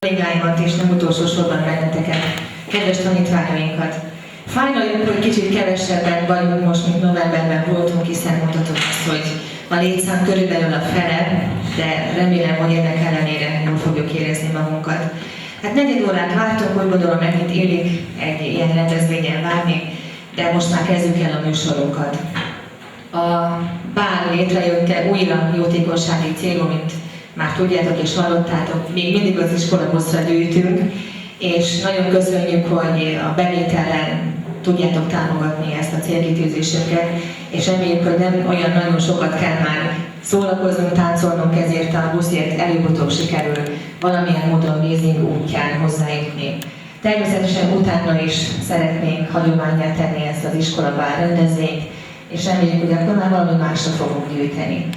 kollégáimat és nem utolsó sorban benneteket, kedves tanítványainkat. Fájnaljunk, hogy kicsit kevesebben vagyunk most, mint novemberben voltunk, hiszen mondhatom azt, hogy a létszám körülbelül a fele, de remélem, hogy ennek ellenére jól fogjuk érezni magunkat. Hát 4 órát vártunk, úgy gondolom, megint illik egy ilyen rendezvényen várni, de most már kezdjük el a műsorunkat. A bál létrejötte újra jótékonysági célú, mint már tudjátok és hallottátok, még mindig az iskolabuszra gyűjtünk, és nagyon köszönjük, hogy a bevételen tudjátok támogatni ezt a célkitűzésünket, és reméljük, hogy nem olyan nagyon sokat kell már szórakoznunk, táncolnunk, ezért a buszért előbb-utóbb sikerül valamilyen módon leasing útján hozzájutni. Természetesen utána is szeretnénk hagyománnyá tenni ezt az iskolabál rendezvényt, és reméljük, hogy akkor már valami másra fogunk gyűjteni.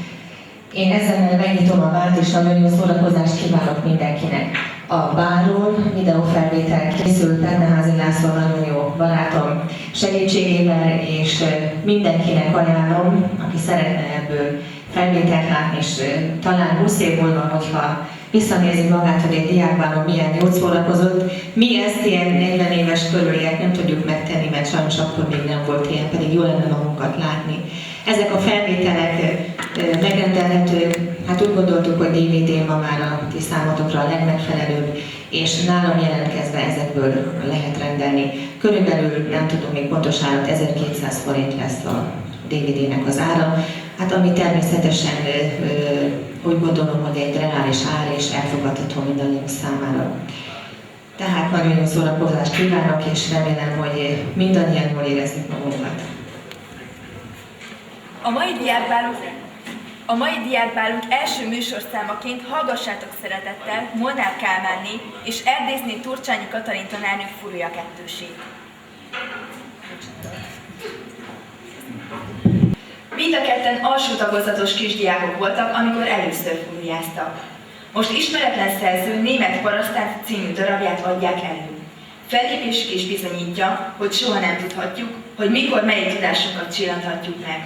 Én ezzel megnyitom a bált, és nagyon jó szórakozást kívánok mindenkinek. A bálról videófelvétel készült Penneházi László nagyon jó barátom segítségével, és mindenkinek ajánlom, aki szeretne ebből felvételt látni, és talán 20 év múlva, hogyha visszanézi magát, hogy egy diákbálon milyen jót szórakozott. Mi ezt ilyen 40 éves körüliek nem tudjuk megtenni, mert sajnos akkor még nem volt ilyen, pedig jó lenne magunkat látni. Ezek a felvételek megrendelhetők, hát úgy gondoltuk, hogy DVD ma már a ti számotokra a legmegfelelőbb, és nálam jelentkezve ezekből lehet rendelni. Körülbelül, nem tudom még pontos árat, 1200 forint lesz a DVD-nek az ára, hát ami természetesen úgy gondolom, hogy egy reális ár és elfogadható mindannyiunk számára. Tehát nagyon jó szórakozást kívánok, és remélem, hogy mindannyian jól érezzük magunkat. A mai diákbálunk első műsorszámaként hallgassátok szeretettel Molnár Kálmánné és Erdészné Turcsányi Katalin tanárnő Furulya kettősét. Mind a ketten alsó tagozatos kisdiákok voltak, amikor először furujáztak. Most ismeretlen szerző Német Parasztát című darabját adják elő. Fellépésük is bizonyítja, hogy soha nem tudhatjuk, hogy mikor mely tudásunkat csillanthatjuk meg.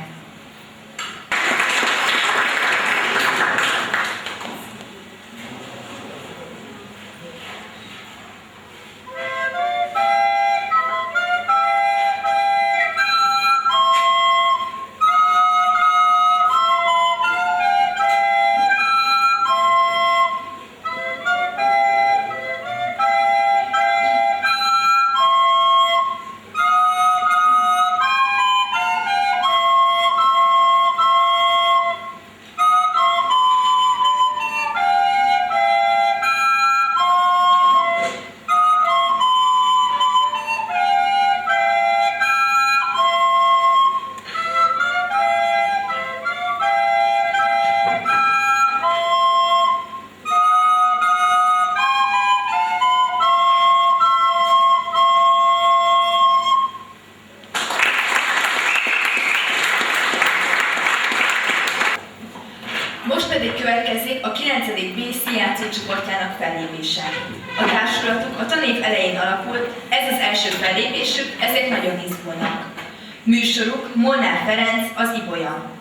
Most pedig következik a 9. B színjátszó csoportjának fellépése. A társulatuk a tanév elején alakult, ez az első fellépésük, ezért nagyon izgulnak. Műsoruk Molnár Ferenc, az Ibolya.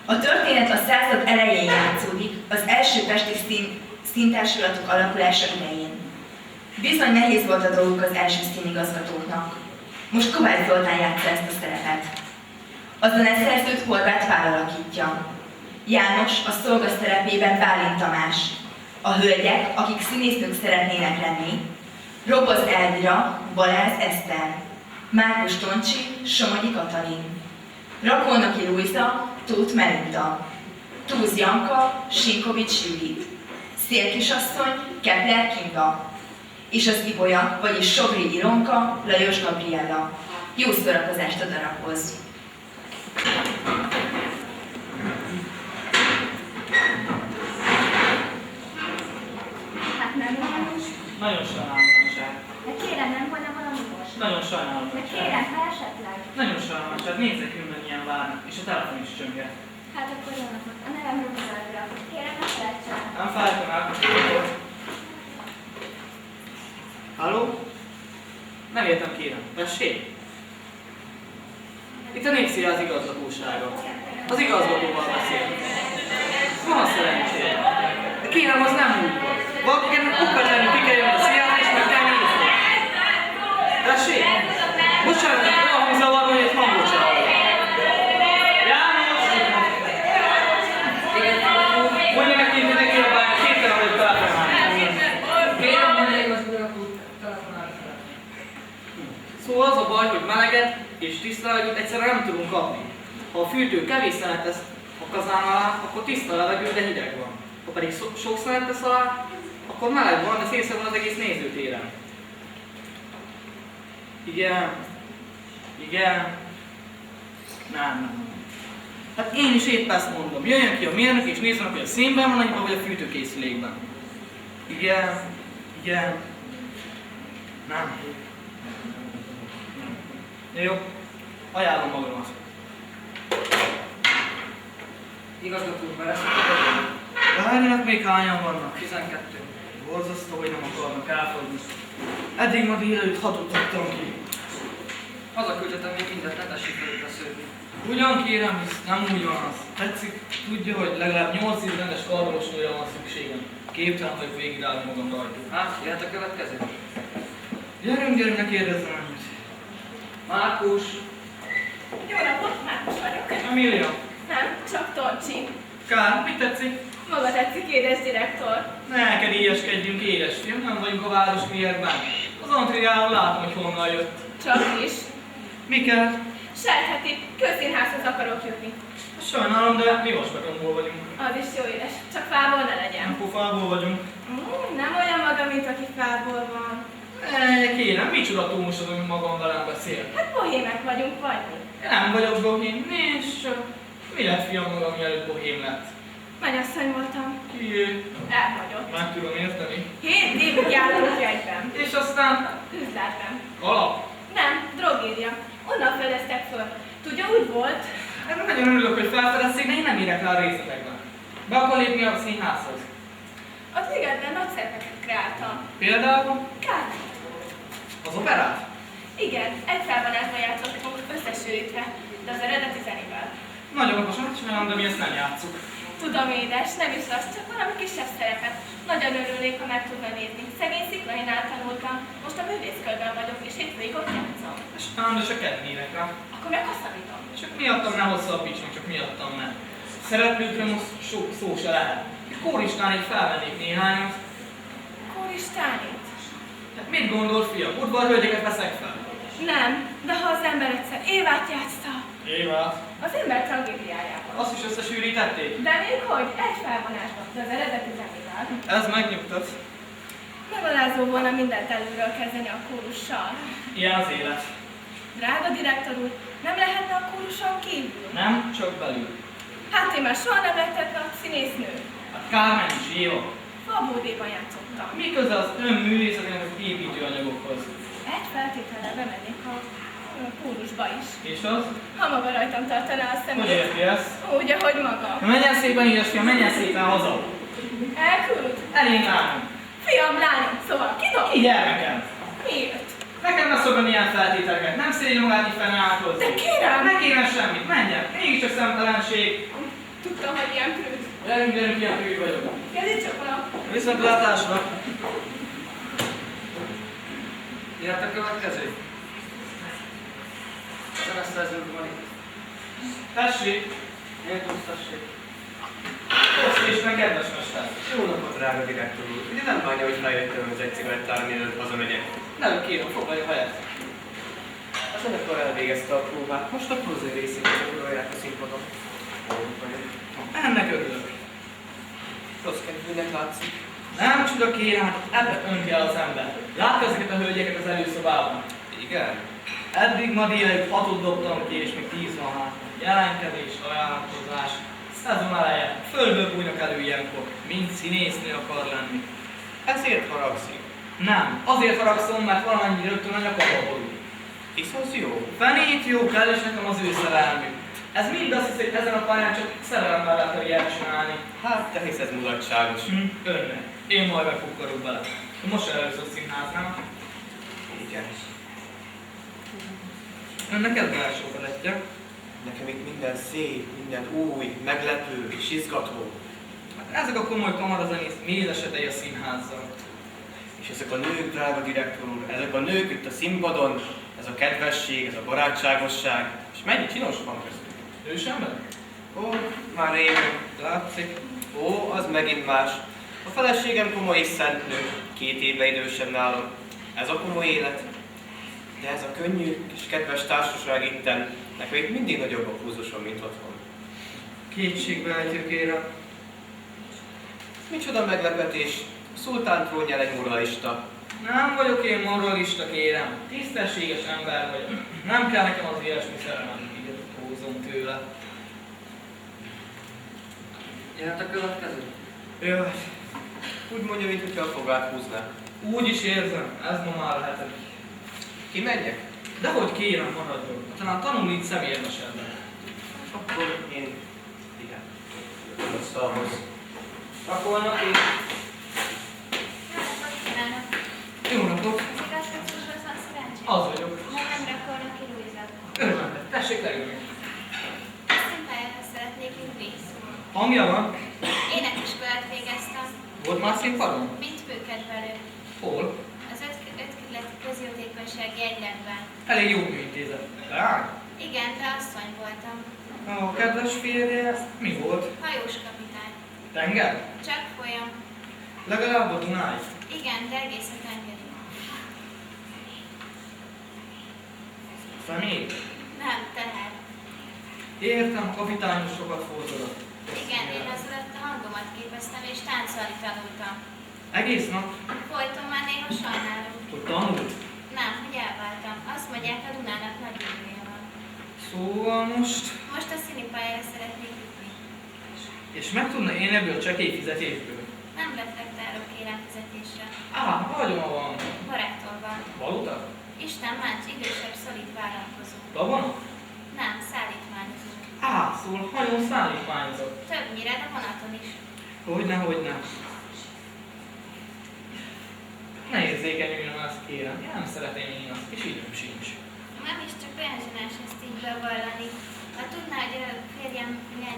A történet a század elején játszódik, az első pesti színtársulatok alakulása idején. Bizony nehéz volt a dolguk az első színigazgatóknak. Most Kovács Zoltán játsza ezt a szerepet. A zeneszerzőt Horváth Pál alakítja. János a szolga szerepében Bálint Tamás. A hölgyek, akik színésznők szeretnének lenni, Roboz Elvira, Balázs Eszter, Márkus Toncsi, Somogyi Katalin, Rakolnoki Lujza, Tóth Melinda, Túz Janka, Sinkovics Judit, Szélkisasszony, Kepler Kinga, és az Ibolya, vagyis Sobri Ilonka, Lajos Gabriella. Jó szórakozást a darabhoz! Nagyon sajnálatosság. De kérem, nem volna valami most? Nagyon De sajnálatosság. kérem, ha esetleg? Nagyon sajnálatosság. Nézzek ünben ilyen várnak, és a telefon is csönget. Hát akkor jó napot. A nevem Rukazadra. Kérem, ne felejtsen. Nem felejtem el. Halló? Nem értem, kérem. Tessék? Itt a Népszínház igazgatósága. Az igazgatóval beszélünk. Van a szerencsére. De kérem, az nem úgy volt. Valakinek kukkad lenni, ki kell jönni a Tessék? Bocsánat, olyan hangzavar, hogy egy hangot sem hallok. János! Mondja meg kint, hogy ne kiabálni, képtelen vagyok telefonálni. Kérem, hogy igazgatónak úr telefonálni. Szóval az a baj, hogy meleget és tiszta levegőt egyszerűen nem tudunk kapni. Ha a fűtő kevés szenet tesz a kazán alá, akkor tiszta levegő, de hideg van. Ha pedig sok szenet tesz alá, akkor meleg van, de szélszer van az egész nézőtéren. Igen. Igen. Nem. Hát én is épp ezt mondom. Jöjjön ki a mérnök és nézzen, hogy a szénben van annyiban, vagy a fűtőkészülékben. Igen. Igen. Nem. Jó. Ajánlom magamat. Igazgató úr, mert ezt Várjanak, még hányan vannak? 12. Borzasztó, hogy nem akarnak elfogni. Eddig ma délelőtt hatot adtam ki. Hazaküldhetem még mindent, ne tessék velük beszélni. Ugyan kérem, hisz nem úgy van az. Tetszik, tudja, hogy legalább 8 év rendes karbolosnőre van szükségem. Képtelen vagyok végigrágni magam rajtuk. Hát, jöhet a következő. Gyerünk, ne kérdezzem annyit. Márkus! Jó napot, Márkus vagyok. Emília, Nem, csak Torcsi. Kár, mit tetszik? Maga tetszik, édes direktor. Ne neked élyeskedjünk, édesfiam, nem vagyunk a város miértben. Az antriáról látom, hogy honnan jött. Csak is. Mi kell? Sejtheti, közszínházhoz akarok jutni. Sajnálom, de mi vastatomból vagyunk. Az is jó édes, csak fából ne legyen. Nem pofából vagyunk. Nem olyan maga, mint aki fából van. Kérem, micsoda túlmos az, hogy magam velem beszél. Hát bohémek vagyunk, vagy mi? Én nem vagyok bohém, nincs csak. Mi lett fiam magam, mielőtt bohém lett? Mennyasszony voltam. Ki ő? Elhagyott. Meg tudom érteni. 7 évig jártam jegyben. És aztán Üzletben. alap. Nem, drogéria. Onnan fedeztek föl. Tudja, úgy volt. Hát nagyon örülök, hogy felfedezték, de én nem érek rá a részletekben. Be akar lépni a színházhoz. Az ligetben nagy szerepeket kreáltam. Például Kár. az operát. Igen, egy felvonásban játszottunk összesűrítve, de az eredeti zenével. Nagyon okosan csinálom, de mi ezt nem játsszuk. Tudom, édes, nem is az, csak valami kisebb szerepet. Nagyon örülnék, ha meg tudna nézni. Szegény Sziklainál tanultam, most a művészkörben vagyok, és hétvégig ott játszom. És nem, de se kedvények rá. Akkor meghosszabbítom. Csak miattam ne hosszabbítsunk, csak miattam ne. Szereplőkre most szó se lehet. Egy kóristán így felvennék néhányat. Kóristánit? Hát mit gondol, fiam? Udvarhölgyeket veszek fel? Nem, de ha az ember egyszer Évát játszta, Évát. az ember tragédiájában. Azt is összesűrítették? De még hogy? Egy felvonásban, de az eredeti zenével. Ez megnyugtat. Megalázó volna mindent előről kezdeni a kórussal. Ilyen az élet. Drága direktor úr, nem lehetne a kóruson kívül? Nem, csak belül. Hát én már soha nem lettem a színésznő. Hát Kármen is, Éva. Fabódéban játszottam. Mi köze az önművészetének az építőanyagokhoz? Egy feltétellel bemennék a kórusba is. És az? Ha maga rajtam tartaná a szemét. Hogy érti ezt? Úgy, ahogy maga. Na menjen szépen, édesfiam, menjen szépen haza. Elküld. Elég lányom. Fiam, lányom, szóval kidob. Ki gyermekem? Miért? Nekem ne szokon ilyen feltételeket, nem szégyel magát így fennállatozni. De kérem! Ne kérem semmit, menjen, mégiscsak szemtelenség. Tudtam, hogy ilyen prűd. Gyerünk, ilyen hű vagyok. Kezdj csak volna. Viszontlátásra. Jöhet a következő. Szemeszterzők van itt. Tessék, Nélkül tessék. Köszi és meg kedves mester. Jó napot, drága direktor úr! Ugye nem bánja, hogy rájöttem, hogy egy cigarettára mielőtt hazamegyek? Nem kérem, foglalja helyet. Az előkkor elvégezte a próbát, most a prózai részét gyakorolják a színpadon. Ennek örülök. Rossz kedvűnek látszik. Nem csuda kérem, ebbe ön kell az ember. Látta ezeket a hölgyeket az előszobában? Igen? Eddig ma délelőtt 6-ot dobtam ki, és még 10 van hát. Jelenkedés, ajánlatkozás, szezon eleje, földből bújnak elő ilyenkor, mind színésznő akar lenni. Ezért haragszik. Nem, azért haragszom, mert valamennyi rögtön a nyakamba borul. Hisz az jó. Fenét jó kell, és nekem az ő szerelmű. Ez mind azt hiszi, hogy ezen a pályán csak szerelemmel lehet karriert csinálni. Hát, te hisz ez mulatságos. Önnek. Én majd megfukkarok bele. Most először színháznál. Igen. Önnek ez a első operettje. Nekem itt minden szép, minden új, meglepő és izgató. Hát ezek a komoly kamarazenész mézesedei a színházzal. És ezek a nők, drága direktor úr, ezek a nők itt a színpadon Ez a kedvesség, ez a barátságosság, és mennyi csinos van köztük. Ős ember? Ó, már régen, látszik. Ó, az megint más. A feleségem komoly és szent nő, 2 éve idősebb nálam. Ez a komoly élet. De ez a könnyű és kedves társaság itten, nekem itt mindig nagyobb a púzusom, mint otthon. Kétségbeejtő, kérem. Micsoda meglepetés! A szultán trónján egy moralista. Nem vagyok én moralista, kérem. Tisztességes ember vagyok. Nem kell nekem az ilyesmi szerelem, így húzom tőle. Jöhet a következő? Jaj, úgy mondja, mintha a fogát húzná. Úgy is érzem, ez ma már a hetedik. Kimenjek? Dehogy kérem, maradjon. Talán tanul itt személyesebben. Akkor én... igen. A szalhoz. Pakolnak én. Kívánok! Jó napot! Az igazgatóshoz van szerencsé? Az vagyok. Nem rakolnak ki Luisa-t. Örömmel, tessék leülni. Színpályára szeretnék ülni. Hangja van? Énekiskolát végeztem, Volt már színpadon? mint főkedvelő. Hol? Az ötkerületi közjótékonysági egyletben. Elég jó műintézet. Lány? Igen, de asszony voltam. A kedves férje, mi volt? Hajós kapitány. Tenger? Csak folyam. Legalább a Dunáj. Igen, de egész a tengeri. Személy? Nem, teher. Értem, kapitányos sokat fordulok. Igen, én az alatt a hangomat képeztem és táncolni tanultam. Egész nap? Folyton már néha sajnálom. Hogy tanult? Nem, hogy elváltam. Azt mondják, a Dunának nagy jövője van. Szóval most... Most a színipályára szeretnék jutni. És meg tudna én ebből a csekély fizetésből? Nem reflektálok kérem fizetésre. Nagyon van. Baráttól van. Valuta? Isten más, idősebb, szolid vállalkozó. Gabona? Nem, szállítmányozó. Szóval hajón szállítmányozott. Többnyire, de vonaton is. Hogyne, hogyne. Ne érzékenyüljön azt, kérem. Én nem szeretem én azt, és időm sincs. Nem is csak olyan zsinás ezt így bevallani. Ha tudná, hogy a férjem milyen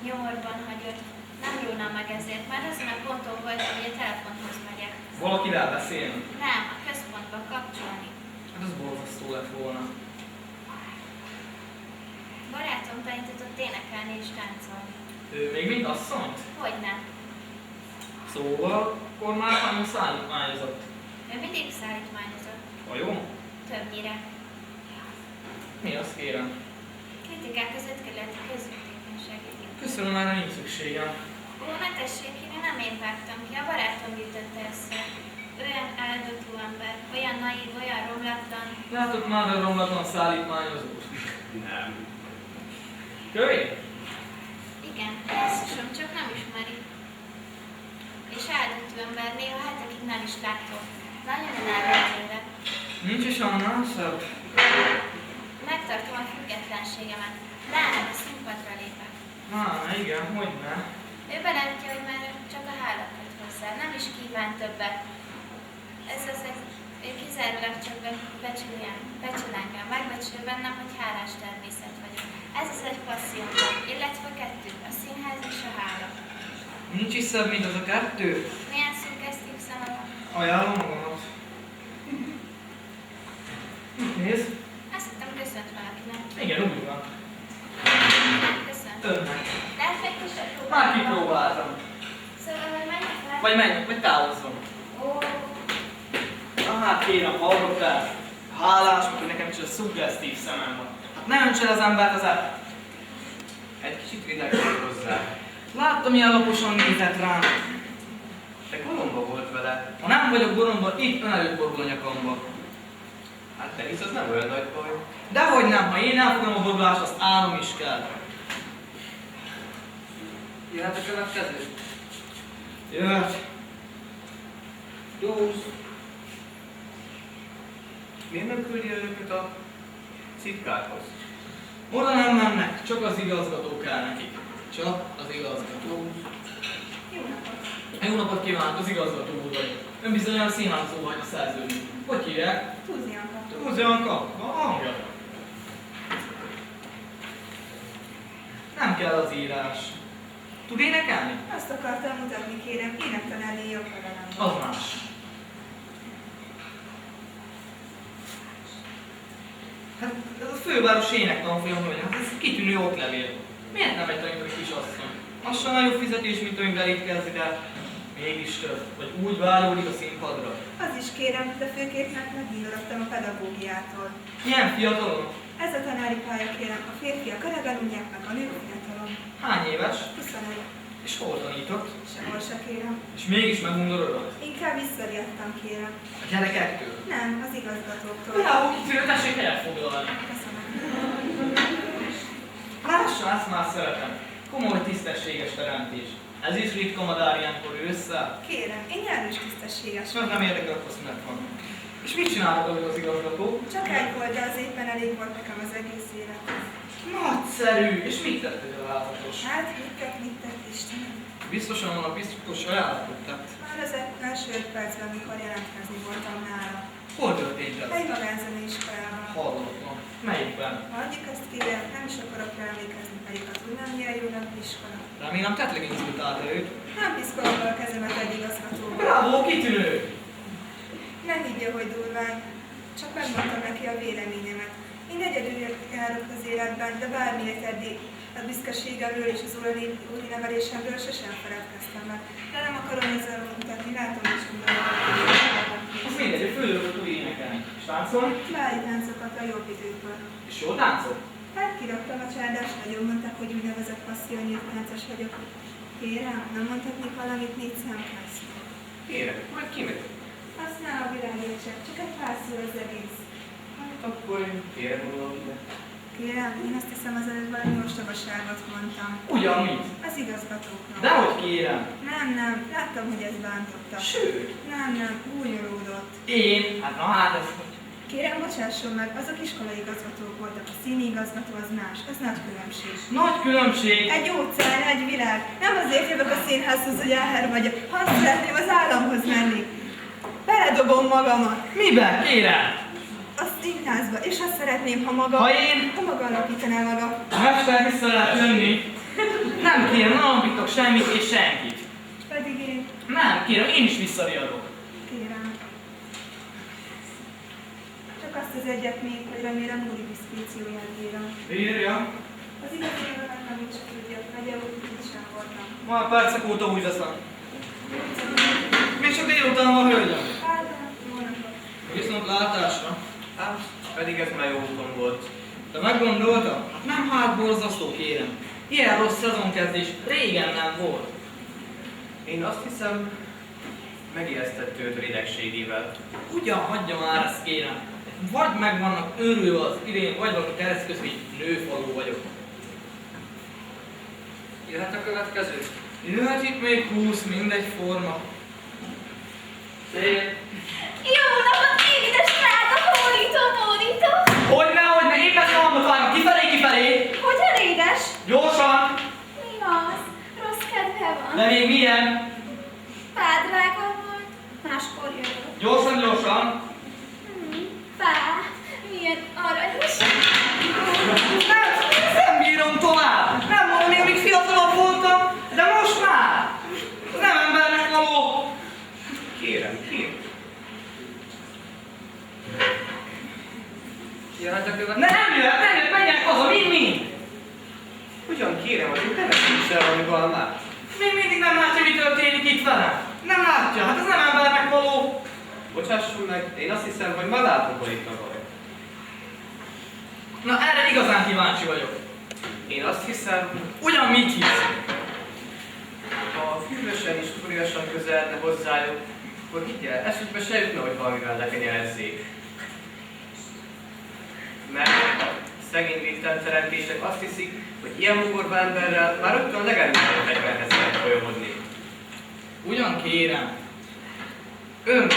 nyomorban hagyott, nem jólna meg ezért. Már azon a ponton voltam, hogy a telefonhoz megyek. Valakivel beszélni? Nem, a központba kapcsolni. Hát az borzasztó lett volna. Barátom tanított énekelni és táncolni. Ő még mind asszonyt? Hogyne. Szóval akkor már hajón szállítmányozott. Ő mindig szállítmányozott. Vajon? Többnyire. Mi azt kérem? Kritikák az ötkerületi közjótékonysági. Köszönöm, erre nincs szükségem. Ó, ne tessék hinni, nem én vágtam ki, a barátom gyűjtötte össze. Olyan áldott ember, olyan naív, olyan romlatlan. Látott már a romlatlan szállítmányozót? Nem. Kövér? Igen, elsősom, csak nem ismeri. És áldott ember, néha hetekig nem is látom. Nagyon unálom tőle. Nincs is annál szebb. Megtartom a függetlenségemet. Lányom a színpadra lépek. Igen, hogyne. Ő belátja, hogy már csak a hála köt hozzá, nem is kíván többet. Ez az egy, ő kizárólag csak becsül engem, megbecsül bennem, hogy hálás természet vagyok. Ez az egy passzióm, illetve 2, a színház és a hála. Nincs is szebb, mint az a 2. Milyen szürkesztő szeme van? Ajánlom magamat. Mit néz? Azt hittem, köszönt valakinek. Igen, úgy van. Nem köszönt. Önnek. Lehet meg kisebb Már kipróbáltam. Szóval, hogy menjek fel? Vagy menjek, vagy távozzon. Ó, Hát kérem, hallottál? Hálás, hogy nekem is a szuggesztív szemem van. Hát ne öntse az embert az el. Egy kicsit vidágság hozzá. Láttam, milyen alaposan nézett rám. De golomba volt vele. Ha nem vagyok goromba, itt ön előtt borul a nyakamba. Hát te hisz, az nem olyan nagy baj. Dehogy nem, ha én elfogom a borulást, azt állom is kell. Jöhet a következő? Jöhet. Dúsz. Miért nem küldi el őket a cikkárhoz? Oda nem mennek, csak az igazgató kell nekik. Csak az igazgató. jó napot. Jó napot kívánok, az igazgató úr vagyok. Ön bizony a színházó vagy a szerződő. Hogy hívják? Túzi Anka. Túzi Anka, a hangja. Nem kell az írás. Tud énekelni? Azt akartam mutatni, kérem, énektanári joglevelem Az van. más. főváros énektanfolyam, hogy hát ez kitűnő oklevél. Miért nem egy tanítani kisasszony? Az sem nagyobb fizetés, mint önvel étkezni, de mégis több, hogy úgy vágyódik a színpadra. Az is kérem, de főképp megnyugodtam a pedagógiától. Milyen fiatalon? Ez a tanári pálya, kérem, a férfiak öregen unják meg, a nők fiatalon. Hány éves? 21. És hol tanított? Sehol se kérem. És mégis megundorod? Inkább visszariadtam, kérem. A gyerekektől? Nem, az igazgatóktól. Bravo, kitűnő, tessék helyet foglalni. Köszönöm. Lássa, ezt már szeretem. Komoly, tisztességes teremtés. Ez is ritka madár ilyenkor ősszel. Kérem, én nyelvős tisztességes És meg nem érdekel, akkor szünet van. És mit csinálok az igazgató? Csak egy volt, de az éppen elég volt nekem az egész élet. Nagyszerű! És mit tett ez a lázatos? Hát, mit tett Istenem? Biztosan vannak biztos ajánlatot tett. Már az első 5 percben, mikor jelentkezni voltam nála. Hol történt ez? Egy magánzeneiskolában. Hallottam. Melyikben? Hagyjuk ezt, kérem, nem is akarok rá emlékezni, pedig a tudnám, milyen jó iskola. Remélem tetleg inspirálta őt. Nem piszkolom a kezemet egy igazgatóval. Bravo, kitűnő! Ne higgye, hogy durván. Csak megmondtam neki a véleményemet. Én egyedül járok az életben, de bármiért eddig a büszkeségemről és az úri nevelésemről sosem feledkeztem meg. De nem akarom ezzel mutatni, látom is mindenki. Az mindegy, hogy fölülök tud énekelni. És táncolni? Vári táncokat a jobb időkből. És jól táncol? Hát kiraktam a csárdást, nagyon mondták, hogy úgynevezett passzionnyílt táncos vagyok. Kérem, nem mondhatnék valamit 4 szám közt. Kérem, majd kimegy. Aztán a világért csak egy pár szó az egész. Hát akkor én kérem gondolom ide. Kérem, én azt hiszem az előbb valami ostobaságot mondtam. Ugyan mit? Az igazgatóknak. Dehogy kérem. Nem, láttam, hogy ez bántotta. Sőt. Nem, gúnyolódott. Én? Hát ez... Kérem, bocsásson meg, azok iskolai igazgatók voltak, a színigazgató az más, ez nagy különbség. Nagy különbség. Egy óceán, egy világ. Nem azért jövök a színházhoz, hogy áher vagyok, ha azt szeretném az államhoz menni. Beledobom magamat. Mibe? Kérem? A színházba, és azt szeretném, ha maga... Ha maga alakítaná maga. A mester vissza lehet jönni. Nem kérem, nem alapítok semmit és senkit. Pedig én... Nem, kérem, én is visszariadok. Kérem. Csak azt az egyet még, hogy remélem úri diszkrécióját bírom. Írja. Az igazi nevemet nem úgy sem tudja, megye úgy sem voltam. Már percek óta úgy veszem. Még csak délután van, hölgyem. Hát, jó napot. Viszont látásra. Hát, pedig ez már jó úton volt. De meggondoltam? Nem hát borzasztó, kérem. Ilyen rossz szezonkezdés régen nem volt. Én azt hiszem, megijesztett őt ridegségével. Ugyan hagyja már ezt, kérem. Vagy meg vannak őrülve az idén, vagy valami keresztközi nőfaló vagyok. Jöhet a következő? Jöhet itt még 20, mindegy forma. Szép. Jó napot, édes drága hódító! Hogyne, éppen halmot várnak, kifelé! Hogyan édes? Gyorsan! Mi az? Rossz kedve van. De még milyen? Pár drága volt, máskor jövök. Gyorsan! Pár, milyen aranyos. Nem bírom tovább! Nem mondom, még amíg fiatalabb voltam, de most már! Ez nem embernek való! Kérem. Jöhet a következő? Nem jöhet, menjenek haza, mind! Ugyan kérem, hogy ne veszünk el valami valmát. Még mindig nem látja, mi történik itt velem. Nem látja, hát ez nem embernek való. Bocsásson meg, én azt hiszem, hogy már látom, hogy itt a baj. Na erre igazán kíváncsi vagyok. Én azt hiszem, Ugyan mit hisz? ha hűvösen és udvariasan közeledne hozzájuk, akkor higgyel, eszükbe se jutna, hogy valamivel lekenyerezzék. Mert a szegény végtelen teremtések azt hiszik, hogy ilyen mogorva emberrel már rögtön a legelőször fegyverhez lehet folyamodni. Ugyan kérem. Ön,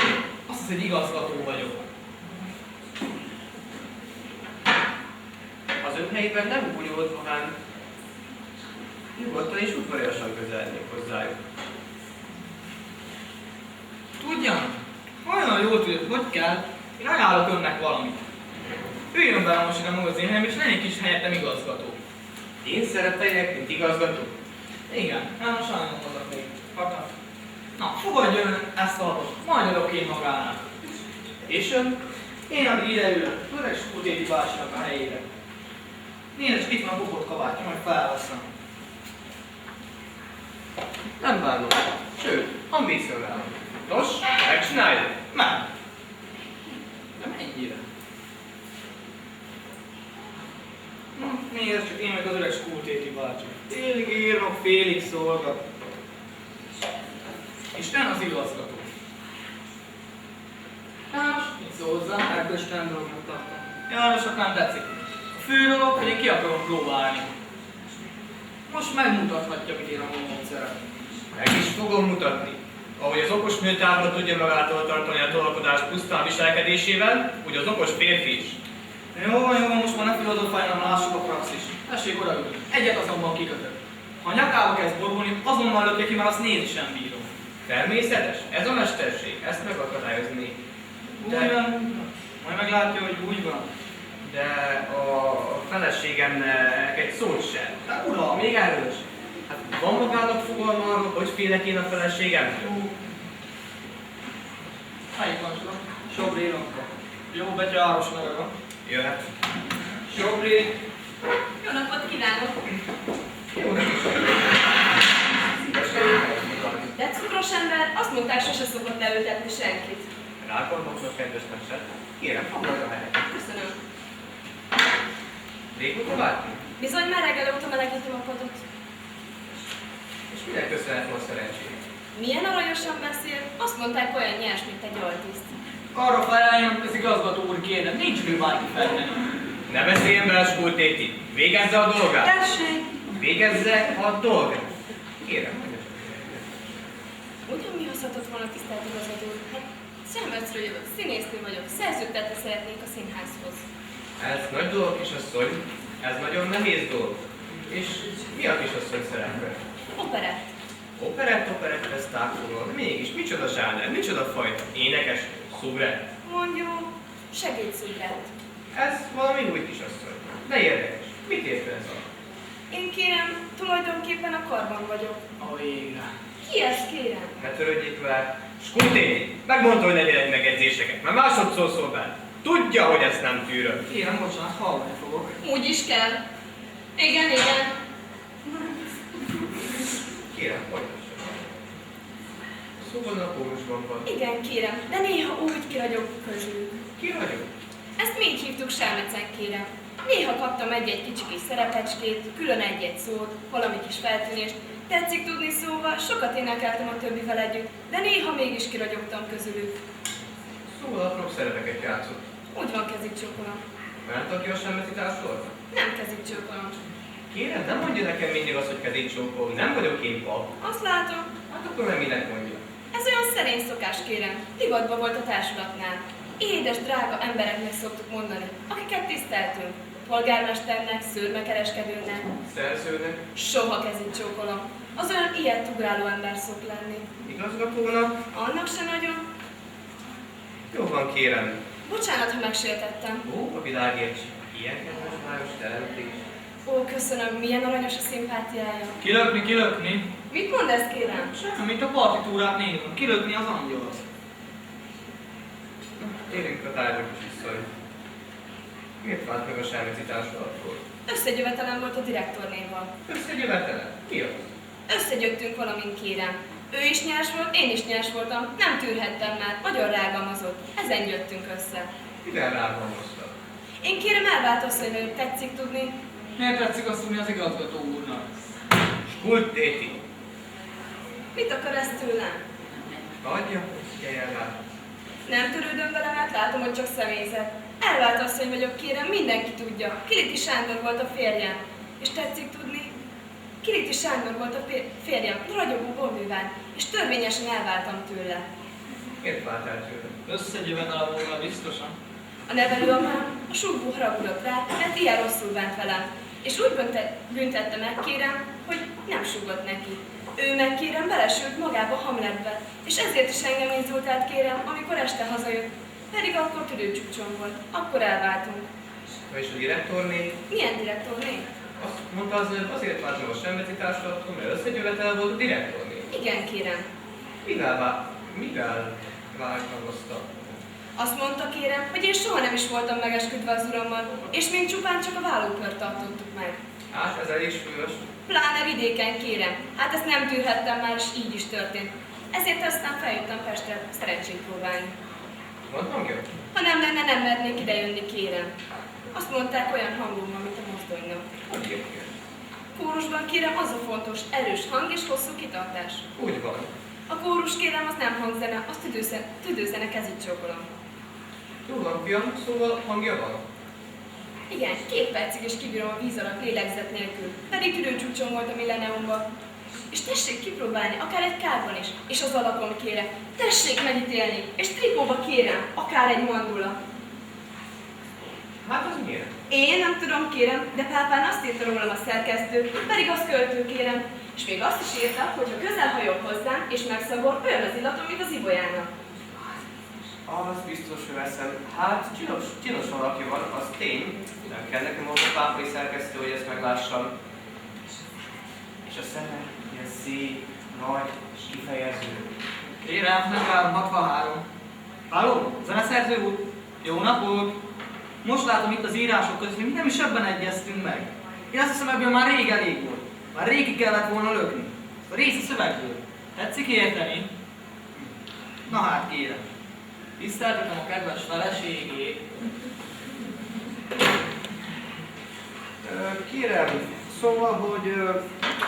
azt hisz, egy igazgató vagyok. Az ön helyében nem gúnyolódva, hanem nyugodtan és udvariasan közelednék hozzájuk. Tudjam, olyan jól tudod, hogy kell, én ajánlok önnek valamit. Üljön be most ide maga az én helyem, és legyen kis helyettem igazgató. Én szerepeljek, mint igazgató? Igen, nem sajnálom azok még. Kakak. Na, fogadja ön ezt a lapot, majd adok én magának. És ön? Én addig ide ülök, öreg Skultéti bácsinak a helyére. Nézd, itt van a kopott kabátja, majd felveszem. Nem bánom. Sőt, ambicionálom. Nos, megcsináljuk? Meg. De mennyire? Nézd csak, én meg az öreg Skultéti bácsi. Félig írok, félig szolgat. Isten az igazgató. János, mit szól hozzá? Elköstelen dolognak tartom. Jánosnak nem tetszik. A fő dolog, hogy én ki akarom próbálni. Most megmutathatja, mit én a módszerem. Meg is fogom mutatni. Ahogy az okos nő távol tudja magától tartani a tolakodást pusztán viselkedésével, úgy az okos férfi is. Jó, most már ne filozofáljon, lássuk a praxis. Tessék odaülni. Egyet azonban kikötök. Ha a nyakába kezd borulni, azonnal lökje ki, mert azt nézni sem bírom. Természetes, ez a mesterség, ezt megakadályozni. Úgy van, majd meglátja, hogy úgy van. De a feleségemnek egy szót sem. De uram! Még erről is. Hát van magának fogalma arról, hogy félek én a feleségemtől? Melyik van soron? Sobri Ilonka. Jó, Betya Áros neve van. Jöhet. Sobri. Jó napot kívánok! Jó, nem is. De cukros ember, azt mondták, sose szokott leültetni senkit. Rákormoknak kedves mester. Kérem, foglalj a helyet. Köszönöm. Régóta vártunk? Bizony már reggel óta melegítem a padot. És minek köszönhetem a szerencsét? Milyen aranyosan beszél, azt mondták olyan nyers, mint egy altiszt. Arra feleljen, az igazgató úr kérem, nincs ő bárki felmenni. Ne beszéljen bele, Skultéti! Végezze a dolgát! Tessék! Végezze a dolgát! Kérem, hogy Ugyan mi hozhatott volna tisztelt igazgató úr? Hát Szemecről jövök, színésznő vagyok, szerződtetni szeretnék a színházhoz. ez nagy dolog, kisasszony. Ez nagyon nehéz dolog. És mi a kisasszony szerepe? Operett. Operett, ez távolról. Mégis, micsoda zsáner, micsoda fajta? Énekes, szubrett. Mondjuk, segédszúrát. Ez valami új kisasszony. De érdekes. Mit ért ez a? Én kérem, tulajdonképpen a karban vagyok. A végre. Ki ez kérem? Ne törődjék vele. Skultéti, megmondta, hogy ne vélek megjegyzéseket, mert másodszor szól be. Tudja, hogy ezt nem tűröm. Kérem, bocsánat, hallani fogok. Úgy is kell. Igen. Kérem, folytasson. Szóval a kórusban van. Igen, kérem, de néha úgy kiragyog közül. Ki vagyok? Ezt mi így hívtuk Selmecen, kérem. Néha kaptam egy-egy kicsi kis szerepecskét, külön egy-egy szót, valami kis feltűnést. Tetszik tudni, szóval sokat énekeltem a többivel együtt, de néha mégis kiragyogtam közülük. Szóval apró szerepeket játszott. Úgy van, kezit csókolom. Ment aki a semmeti társulata? Nem kezit csókolom. Kérem, nem mondja nekem mindig azt, hogy kezét csókolom. Nem vagyok én pap. Azt látom, Hát akkor nem minek mondja. ez olyan szerény szokás, kérem. Divatban volt a társulatnál. Édes, drága embereknek szoktuk mondani, akiket tiszteltünk. Polgármesternek, szőrmekereskedőnek. Szerzőnek, Soha kezit csókolom. Az olyan ilyet ugráló ember szok lenni. igazgatónak. Annak se nagyon. Jó van, kérem. Bocsánat, ha megsértettem. Ó, a világért. Ilyen kedves májos teremtés. Ó, köszönöm, milyen aranyos a szimpátiája. Kilökni. Mit mond ez, kérem? Semmit a partitúrát nézem. Kilökni az angyal. Térjünk a tárgyakos vissza. Miért vált meg a semmeti társulattól? Összegyövetelem volt a direktornéval. Összegyövetele? Mi az? Összegyöttünk valamint, kérem. Ő is nyers volt, én is nyers voltam, nem tűrhettem már, nagyon rágalmazott. Ezen jöttünk össze. Mivel rágalmaztak? Én kérem elvált asszony velük, tetszik tudni. Miért tetszik azt tudni az igazgató úrnak? Skultéti. Mit akar ez tőlem? Adja, figyeljen rá. Nem törődöm vele, mert látom, hogy csak személyzet. Elvált asszony vagyok, kérem, mindenki tudja. Kiliti Sándor volt a férjem. És tetszik tudni, Kiliti Sándor volt a férjem, ragyogó boldogán, és törvényesen elváltam tőle. Miért váltál tőle? Összegyövetele volna biztosan. A nevelőapám a súgó haragudott rá, mert ilyen rosszul bánt velem. És úgy büntette meg, kérem, hogy nem súgott neki. Ő meg, kérem, belesült magába Hamletbe, és ezért is engem inzultált, kérem, amikor este hazajött. Pedig akkor tüdőcsúcson volt, akkor elváltunk. Na és a direktorné? Milyen direktorné? Azt mondta az előbb, azért vált meg a semmeti társulattól, mert összegyövetele volt a direktorné. Igen, kérem. Mivel változtak? Azt mondta, kérem, hogy én soha nem is voltam megesküdve az urammal, és még csupán csak a vállókört tartottuk meg. Hát ez elég súlyos. Pláne vidéken, kérem. Hát ezt nem tűrhettem már, és így is történt. Ezért aztán feljöttem Pestre szerencsét próbálni. Van hangja? Ha nem lenne, nem mernék idejönni, kérem. Azt mondták, olyan hangom van, mint a mozdonynak. Hogy értél? Kórusban, kérem, az a fontos, erős hang és hosszú kitartás. Úgy van. A kórus, kérem, az nem hangzene, az tüdőzene, kezit csókolom. Jó van, fiam, szóval hangja van. Igen, 2 percig is kibírom a víz alatt lélegzet nélkül, pedig tüdőcsúcson volt a Milleniumban. És tessék kipróbálni, akár egy kárban is, és az alakon kérem. Tessék megítélni, és trikóba kérem, akár egy mandula. Hát az miért? Én nem tudom, kérem, de pápán azt írta rólam a szerkesztő, pedig az költő, kérem. És még azt is írta, hogy ha közel hajol hozzám, és megszagol, olyan az illatom, mint az ibolyának. Az biztos, hogy veszem. Hát, csinos alakja van, az tény. Nem kell nekem ahhoz a pápai szerkesztő, hogy ezt meglássam. És a szeme ilyen szép, nagy és kifejező. Kérem, nem várom 63. Halló, zeneszerző úr? Jó napot! Most látom itt az írások között, hogy mi nem is ebben egyeztünk meg. Én azt hiszem, ebből már rég elég volt. Már régi kellett volna lökni. A rész a szövegből. Tetszik érteni? Na hát kérem. Tiszteltetem a kedves feleségét. Kérem, szóval, hogy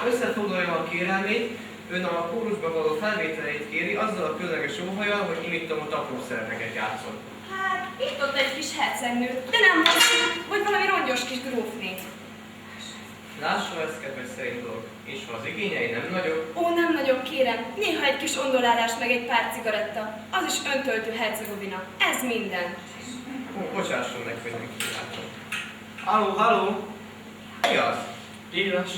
összefoglalja a kérelmét, ön a kórusba való felvételét kéri azzal a különleges óhajjal, hogy imitomot apró szerepeket játszol. Hát, itt ott egy kis hercegnő, de nem hosszú, vagy valami rongyos kis grófné. Lássa, ez kedves szerint dolog, és ha az igényei nem nagyok, Ó, nem nagyobb, kérem, néha egy kis ondolálás meg egy pár cigaretta, az is öntöltő Hercegovina, ez minden. bocsásson meg, hogy nem kívánom. Halló, halló! Mi az? Írás.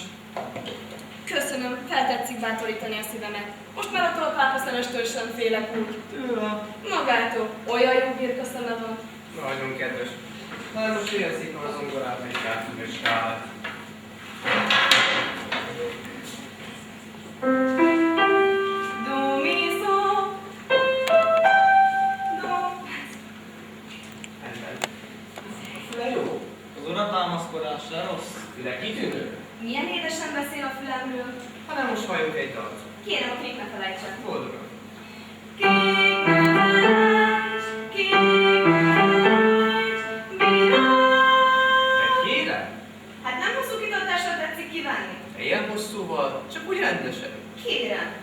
Köszönöm, feltetszik bátorítani a szívemet. Most már attól a pápaszenestől sem félek úgy. Tőle. Magától, olyan jó birka szeme van. Nagyon kedves. Na, most ilyen szépen az zongorát egy kártyúvistál. Do, mi, szó. Do. Rendben. A füle jó? Az uratámaszkodása rossz. Füle kitűnő? Milyen édesen beszél a fülemről. Hanem most halljunk egy dalt. Kérem, a kék ne felejtsen. Boldogan. Meg kérem? Hát nem hosszú kitartásra tetszik kívánni? Ilyen hosszúval, csak úgy rendesen. Kérem.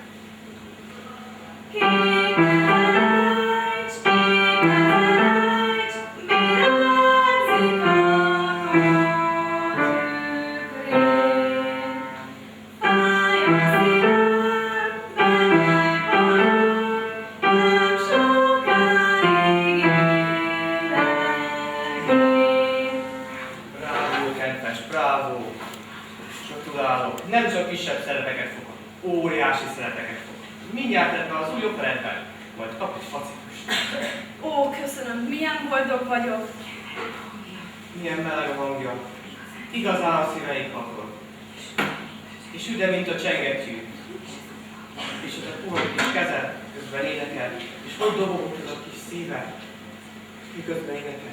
Bravo, kedves, bravo! Gratulálok! Nem csak kisebb szerepeket fogok, óriási szerepeket fogok. Mindjárt ebben az új operetben, majd kap egy facitust. Ó, köszönöm, milyen boldog vagyok. Milyen meleg a hangja. Igazán a szíveig hatol. És üde, mint a csengettyű. És az a puha kis keze közben énekel, és ott dobogott az a kis szíve, miközben énekel.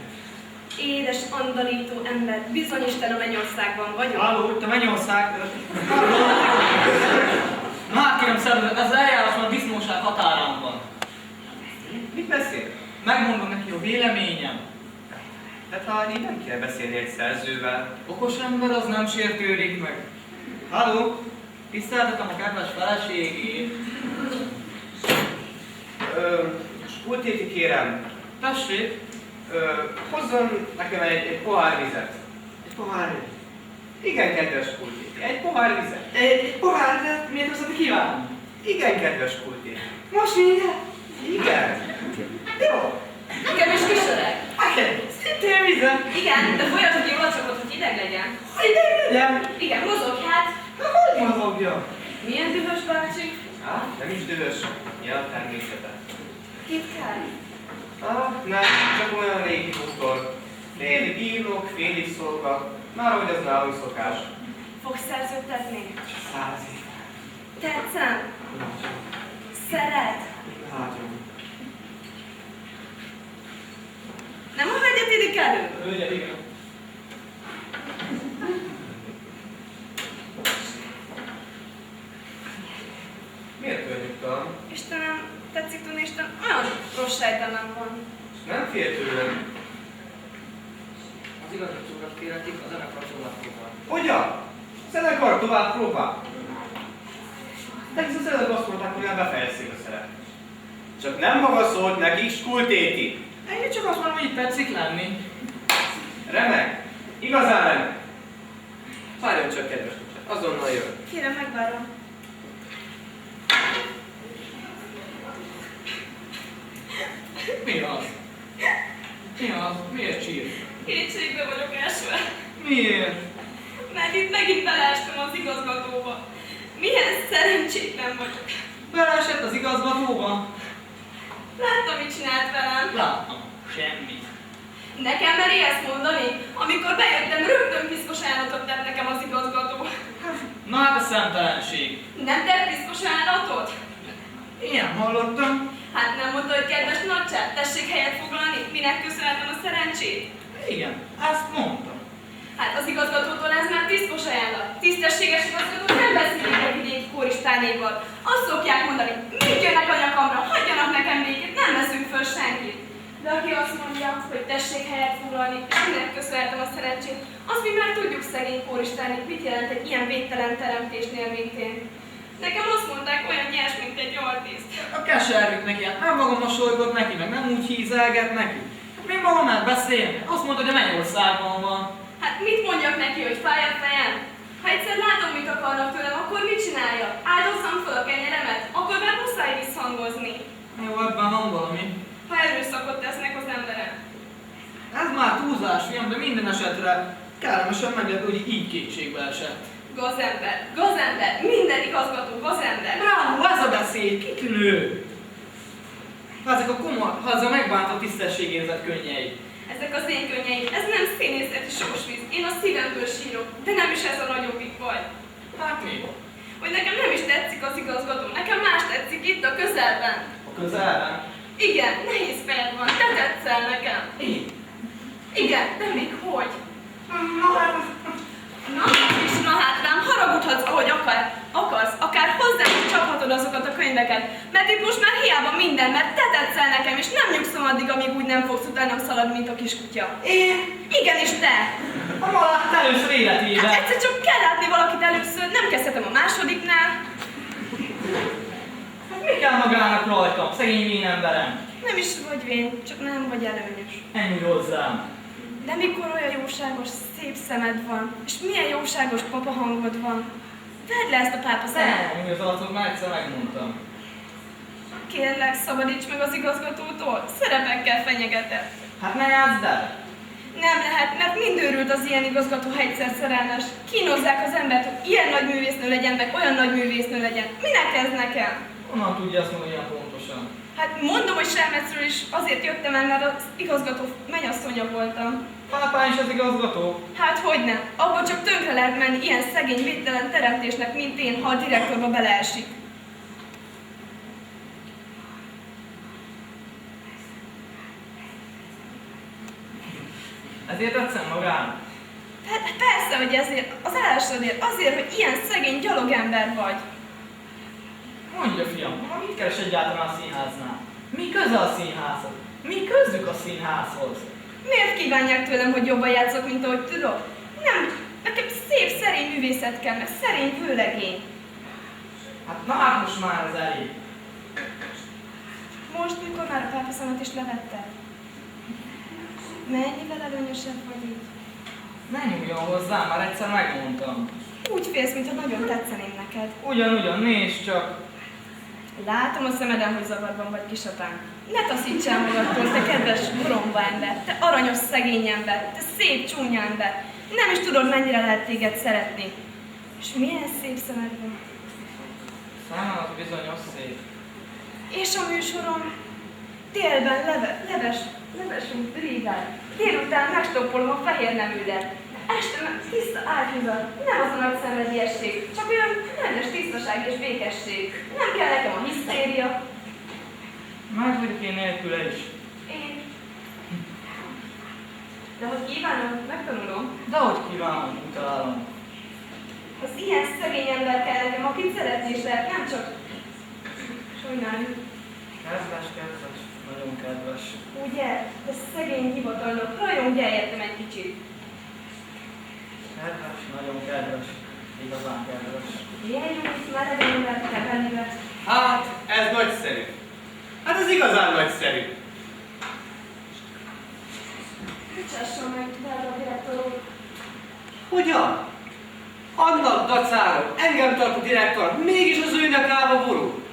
Édes, andalító ember, bizony Isten a mennyországban vagyok. Halló, itt a Mennyország. Na hát kérem szervezet, ez az eljárás már a disznóság határán van. Mit beszél? Megmondom neki a véleményem. Hát ha így nem kell beszélni egy szerzővel. Okos ember az nem sértődik meg. Halló, tiszteltetem a kedves feleségét. Skultéti kérem, Tessék, hozzon nekem egy pohár vizet. egy pohár. Igen, kedves Skultéti, egy pohár vizet. Egy pohár, de miért azt kívánom? Igen, kedves Skultéti. Most mindjárt? Igen. Jó. Nekem is kis öreg. Hát, szintén vizet. Igen, de folyasd ki vacsakot, hogy hideg legyen. Hogy ne legyen? Igen, mozog hát. Na, hogy mozogja? Milyen dühös bácsi? Nem is dühös, ilyen a természete. Titkár. Nem, csak olyan régi bútor. Félig írnok, félig szolga. Már ahogy az nálunk szokás. Fogsz szerződtetni? 100 év. Tetszem? Szeret? Látom. Gyerünk! Hölgyel, igen. Miért könnyűtelen? Istenem, tetszik tudni, Isten, olyan rossz sejtelmem van. Nem fél tőlem. Az igazgatókat kéretik, a zenekar tovább próbál. Hogyan? Zenekar tovább próbál. De hisz az előbb azt mondták, hogy már befejezték a szeret. Csak nem maga szólt nekik, Skultéti. Én csak azt mondom, hogy itt tetszik lenni. Remek. Igazán remek. Várjon csak, kedves kutyát. Azonnal jön. Kérem, megvárom. Mi az? Mi az? Miért sír? Kétségbe vagyok esve. Miért? Mert itt megint beleestem az igazgatóba. Milyen szerencsétlen vagyok. Beleesett az igazgatóba? Láttam, mit csinált velem. Láttam. Semmi. Nekem meri ezt mondani? Amikor bejöttem, rögtön piszkos ajánlatot tett nekem az igazgató. Na hát a szemtelenség. Nem tett piszkos ajánlatot? Ilyen hallottam. Hát nem mondta, hogy kedves nagycsár, tessék helyet foglalni, minek köszönhetem a szerencsét? Igen, ezt mondtam. Hát az igazgatótól ez már piszkos ajánlat. Tisztességes igazgató nem beszélik a vidéki kóristányéval. Azt szokják mondani, még jönnek a nyakamra, hagyjanak nekem békét, nem veszünk föl senkit. De aki azt mondja, hogy tessék helyet foglalni, és minek köszönhetem a szerencsét, azt mi már tudjuk szegény kóristányi, mit jelent egy ilyen végtelen teremtésnél, mint én. Nekem azt mondták, olyan nyers, mint egy artiszt. A keservük neki, hát nem magam mosolygott neki, meg nem úgy hízelget neki. Hát még magam már beszélni. Azt mondta, hogy a Mennyországban van. Hát mit mondjak neki, hogy fáj a fejem? Ha egyszer látom, mit akarnak tőlem, akkor mit csináljak? Áldozzam fel a kenyeremet? Akkor már muszáj visszhangozni. Jó, ebben van valami. Ha erőszakot tesznek az emberek. Ez már túlzás, fiam, de minden esetre kellemesen meglepő, hogy így kétségbe esett. Gazember, minden igazgató gazember. Bravo, ez a beszéd, kitűnő! Ha ezek a komoly, ha ez a megbántott tisztességérzet könnyei. Ezek az én könnyeim, ez nem színészeti sósvíz. Én a szívemből sírok, de nem is ez a nagyobbik baj. Hát mi? Hogy nekem nem is tetszik az igazgató, nekem más tetszik itt a közelben. A közelben? Igen, nehéz fejed van, te tetszel nekem. Én? Igen, de még hogy? Na, Na hát rám haragudhatsz, ahogy akarsz, akár hozzám is csaphatod azokat a könyveket, mert itt most már hiába minden, mert te tetszel nekem, és nem nyugszom addig, amíg úgy nem fogsz utánam szaladni, mint a kiskutya. én? Igenis te! Ha ma látta először életében. Hát egyszer csak kell látni valakit először, nem kezdhetem a másodiknál. Hát mi kell magának rajtam, szegény vén emberem? Nem is vagy vén, csak nem vagy előnyös. Ennyi hozzám. De mikor olyan jóságos, szép szemed van, és milyen jóságos papa hangod van. Vedd le ezt a pápa szemet. Nem, az alatt már egyszer megmondtam. Kérlek, szabadíts meg az igazgatótól, szerepekkel fenyegetett. Hát ne játszd el! Nem lehet, mert mind őrült az ilyen igazgató, ha egyszer szerelmes. Kínozzák az embert, hogy ilyen nagy művésznő legyen, meg olyan nagy művésznő legyen. Minek ez nekem? Honnan tudja azt mondani ilyen pontosan? Hát mondom, hogy Selmecről is azért jöttem el, mert az igazgató mennyasszonya voltam. Pápán is az igazgató? Hát hogyne, abba csak tönkre lehet menni ilyen szegény, védtelen teremtésnek, mint én, ha a direktorba beleesik. Ezért tetszem magán? Hát persze, hogy ezért, az elsődért, azért, hogy ilyen szegény gyalogember vagy. Mondja, fiam, mit keres egyáltalán a színháznál? Mi köze a színházhoz? Mi közük a színházhoz? Miért kívánják tőlem, hogy jobban játszok, mint ahogy tudok? Nem, nekem szép, szerény művészet kell, meg szerény vőlegény. Hát most már ez elég. Most, mikor már a pápaszemet is levette? Mennyivel előnyösebb vagy így? Ne nyúljon hozzá, már egyszer megmondtam. Úgy félsz, mintha nagyon tetszeném neked. Ugyan, nézd csak. Látom a szemeden, hogy zavarban vagy, kisapám. Ne taszíts el magadtól, te kedves goromba ember, te aranyos szegény ember, te szép csúnya ember. Nem is tudod, mennyire lehet téged szeretni. És milyen szép szemed van. Számomra bizonyos szép. És a műsorom? Délben levesünk brigád. Délután megstoppolom a fehér neműdet. Este meg tiszta ágyhúzat, nem az a nagy szenvedélyesség, csak olyan rendes tisztaság és békesség. Nem kell nekem a hisztéria. Meg vagyok én nélküle is. Én De hogy kívánom, megtanulom. De hogy kívánom, utalálom. Az ilyen szegény ember kell nekem, akit szeretni is lehet, nem csak... Sajnáljuk. Kedves, nagyon kedves. Ugye? De szegény hivatalnok, rajongj eljöttem egy kicsit. Kedves, nagyon kedves. Igazán kedves. Ilyen jó, hogy már ember kell bennivel. Hát, ez nagyszerű. Hát ez igazán nagyszerű. Bocsásson meg, drága direktor úr. Hogyan? Annak dacára engem tart a direktor, mégis az ő nyakába borul.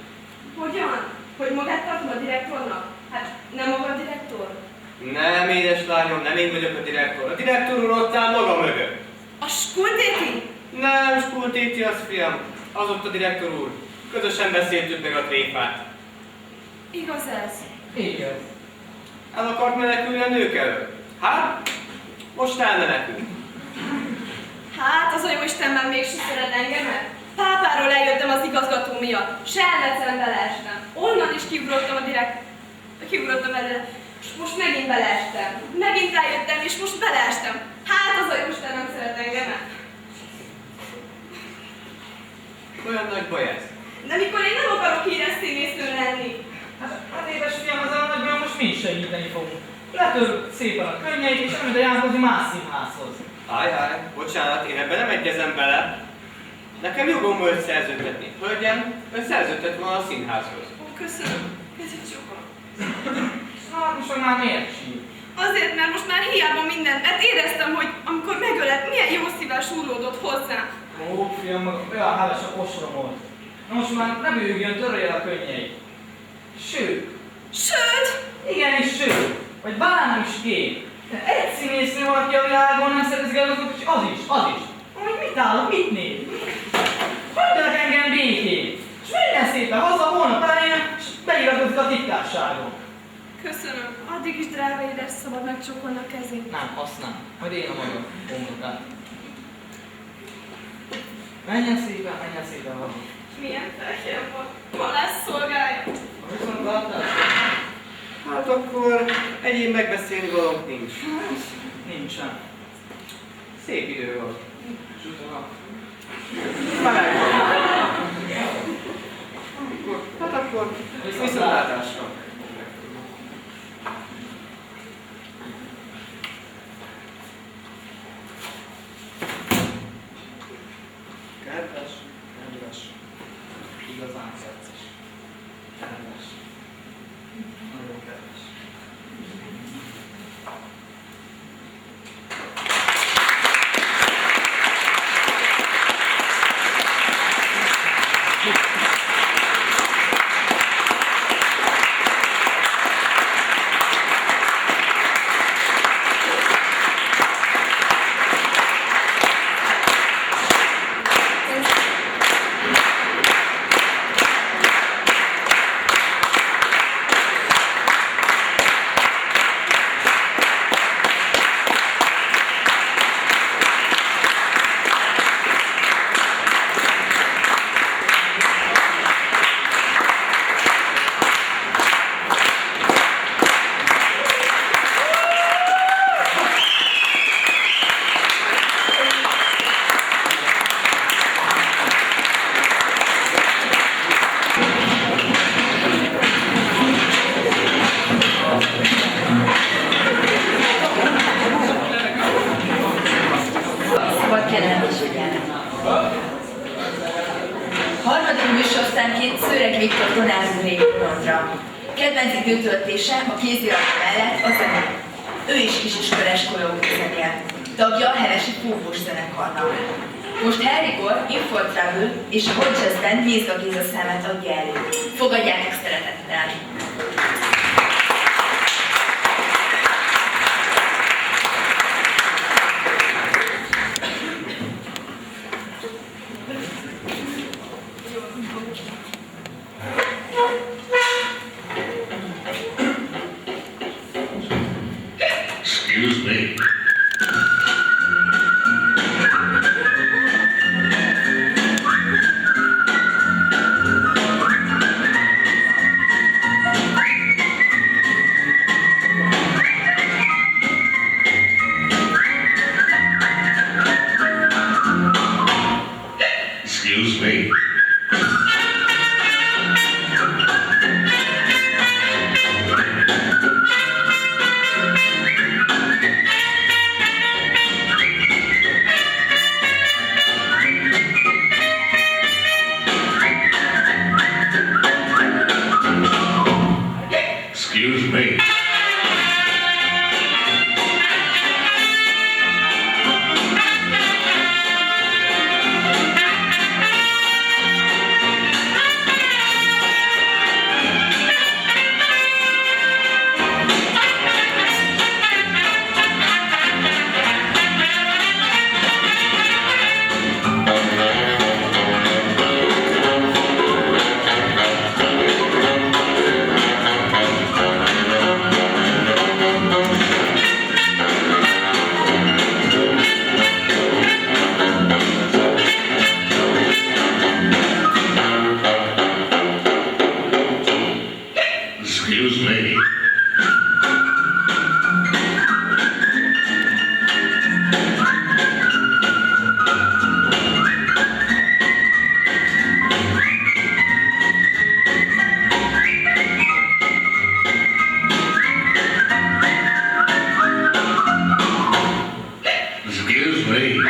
Hogyan? Hogy magát tartom a direktornak? Hát nem maga a direktor? Nem, édes lányom, nem én vagyok a direktor. A direktor úr ott áll maga mögött. A skultéti? Nem, Skultéti az, fiam. Az ott a direktor úr. Közösen beszéltük meg a tréfát. Igaz ez? Igen. El akart menekülni a nők elől. Hát, most elmenekül. Hát, az a jó Isten már mégse szeret engemet. Pápáról eljöttem az igazgató miatt. Selmecen beleestem. Onnan is kiugrottam előle. És most megint beleestem. Megint eljöttem, és most beleestem. Hát, az a jó Isten nem szeret engemet. Olyan nagy baj ez. De mikor én nem akarok híres színésznő lenni. Hát édes fiam, az a nagyban most mi is segíteni fogunk. Letör szépen a könnyeit, és elmegy a Jánkozi más színházhoz. Háj, bocsánat, én ebben nem egyezem bele. Nekem jogom volt szerződtetni. Hölgyem, ön szerződtet volna a színházhoz. Ó, köszönöm. Ez egy jogom. Hát most már miért sír? Azért, mert most már hiába mindent, mert éreztem, hogy amikor megölett, milyen jó szívvel súrlódott hozzám. Ó, fiam, olyan hálás a kosrom volt. Na most már ne bőjjön, törölje a könnyeit. Sőt! Igenis sőt, vagy bármi is kép. De egy színésznő valaki a világon nem szerezik el azok, és az is. Hogy mit állok, mit néz? Hagyjanak engem békén. És minden szépen haza holnap elején, és beiratkozik a titkárságon. Köszönöm. Addig is drága édes szabad megcsókolni a kezét. Nem, azt nem. Majd én a maga homlokát. Menjen szépen haza. Milyen felkérem volt. Ma lesz szolgálja. A viszontlátásra. Hát akkor egyéb megbeszélni valók nincs. Nincsen. Szép idő volt. Süt a nap. Meleg. Hát akkor viszontlátásra. Kedves, igazán kedves. Kedves. Nagyon kedves. Harmadik műsorszámként Szőreg Viktor Tonázó Londra. Kedvenc időtöltése a kézirata mellett a zene. Ő is kisiskolás korong zenél. Tagja a Hevesi Fúvós zenekarnak. Most Harry Gore, Info Travel és a Hot Jazz Band Mézga Géza számát adja elő. Fogadjátok szeretettel! Excuse me. me. Excuse me. Excuse me.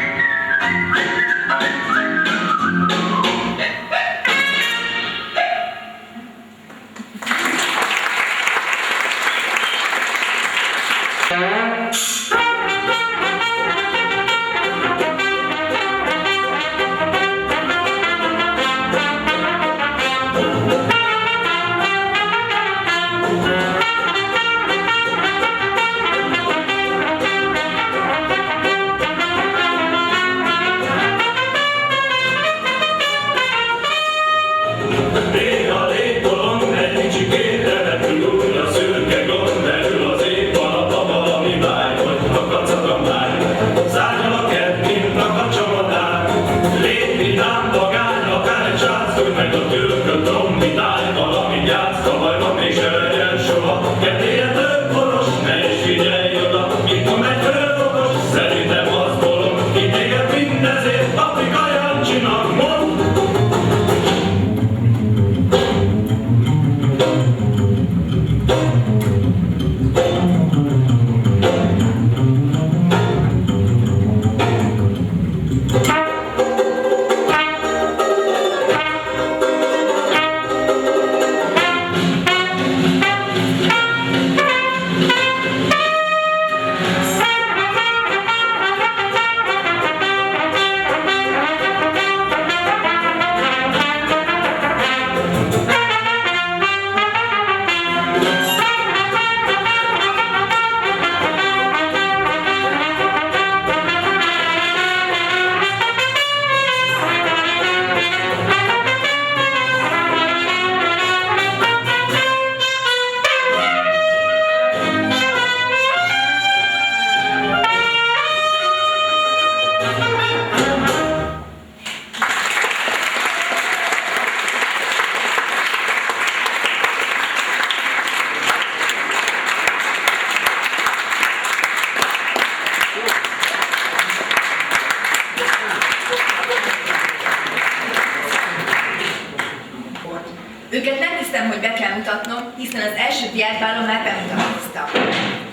Őket nem hiszem, hogy be kell mutatnom, hiszen az első diátbálon már bemutatkoztam.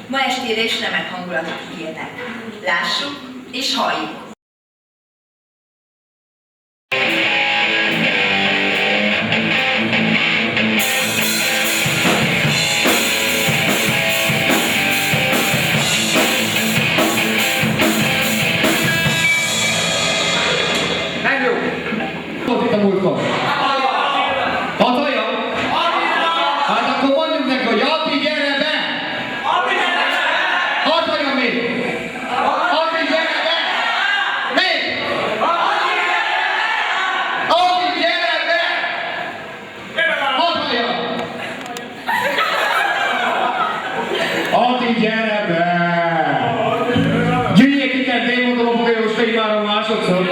Ma estére is remek hangulatot ígérnek. Lássuk és halljuk! Nem jó! Ott itt a múltkor. Hát akkor mondjuk neki, hogy Ati, gyere be! Hadd olyan még! Ati, gyere be! Még! Ati, gyere be! Hadd olyan! Ati, gyere be! Gyűjjék innen démonolog folyós témára másodszor!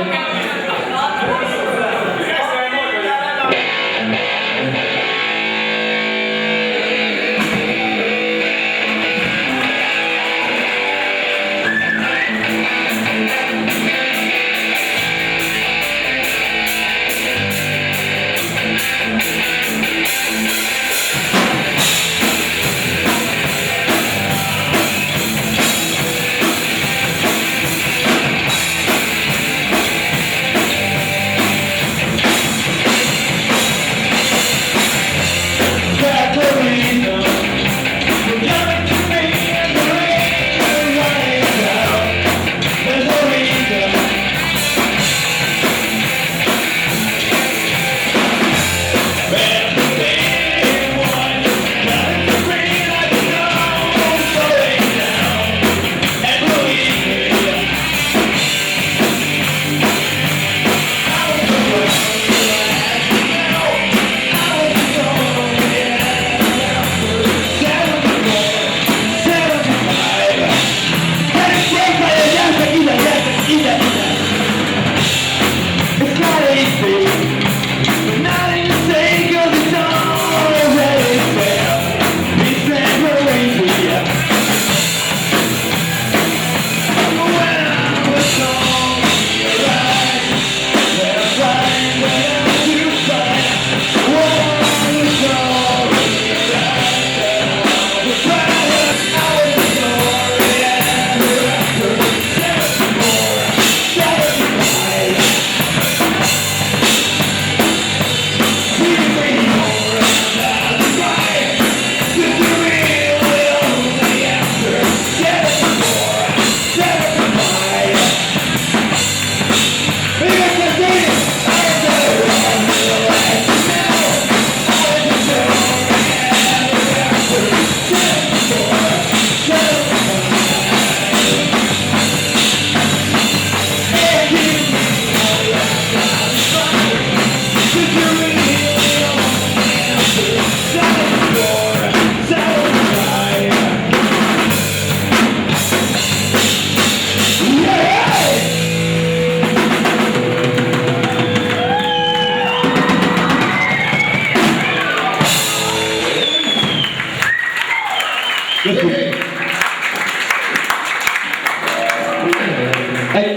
Egy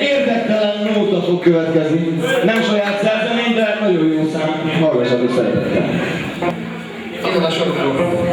érdektelen nóta fog következni. Nem saját szerzemény, de nagyon jó szám. Hallgassatok szeretettel. Innen a sorokról.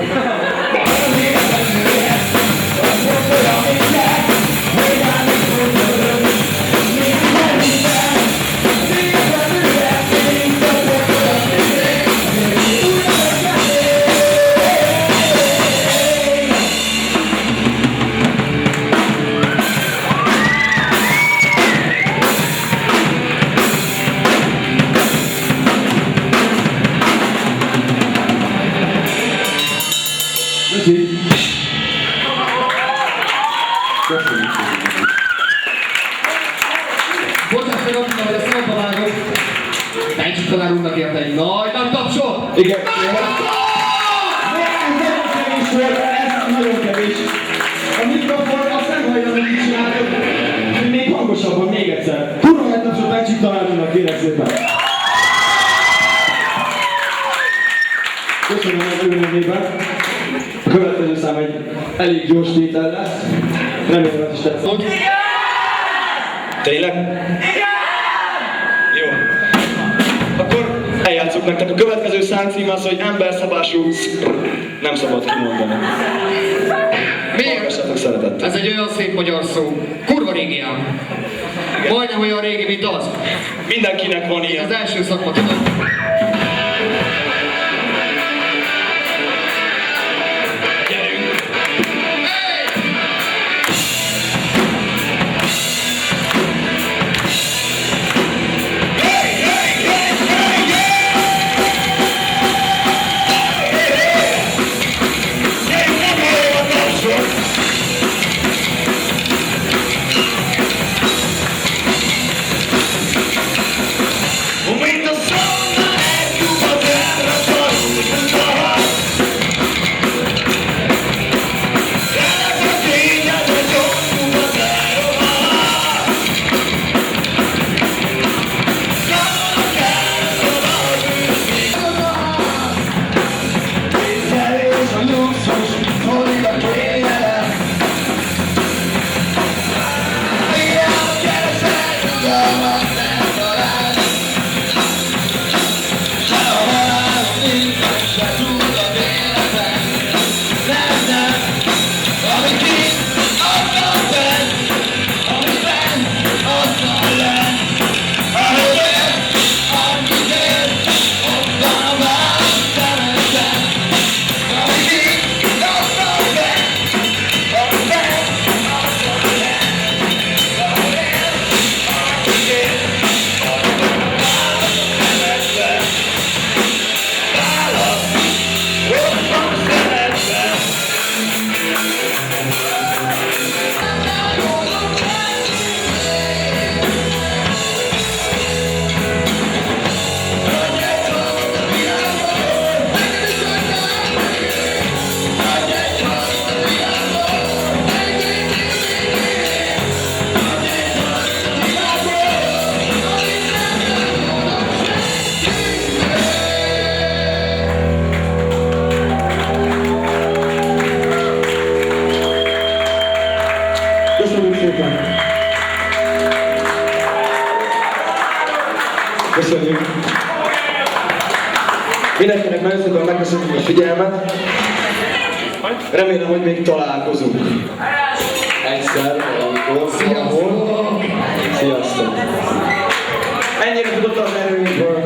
Bocsánat, hogy mondtam, hogy a szóba vágok. Táncsi tanárunknak érte egy nagy tapsot! Igen. Ez nagyon kevés volt, ez nagyon kevés. A mikrofon azt nem hallja, hogy mit csináltok. Még hangosabban, még egyszer. Kurva nagy tapsot Táncsi tanárunknak, kérek szépen. Köszönöm az ő nevében. A következő szám egy elég gyors tétel lesz. Remélem, hogy is tetszett. Tényleg? Jó. Akkor eljátszok nektek. A következő szám címe az, hogy emberszabású nem szabad kimondani. Miért? Hallgassatok szeretettel. Ez egy olyan szép magyar szó. Kurva régi ám. Majdnem olyan régi, mint az. Mindenkinek van Az ilyen. első szakma tudom. Köszönjük. Mindenkinek nagyon szépen megköszönjük a figyelmet. Remélem, hogy még találkozunk. Egyszer, valamikor, valahol. Sziasztok! Ennyire tudott az erőnkből.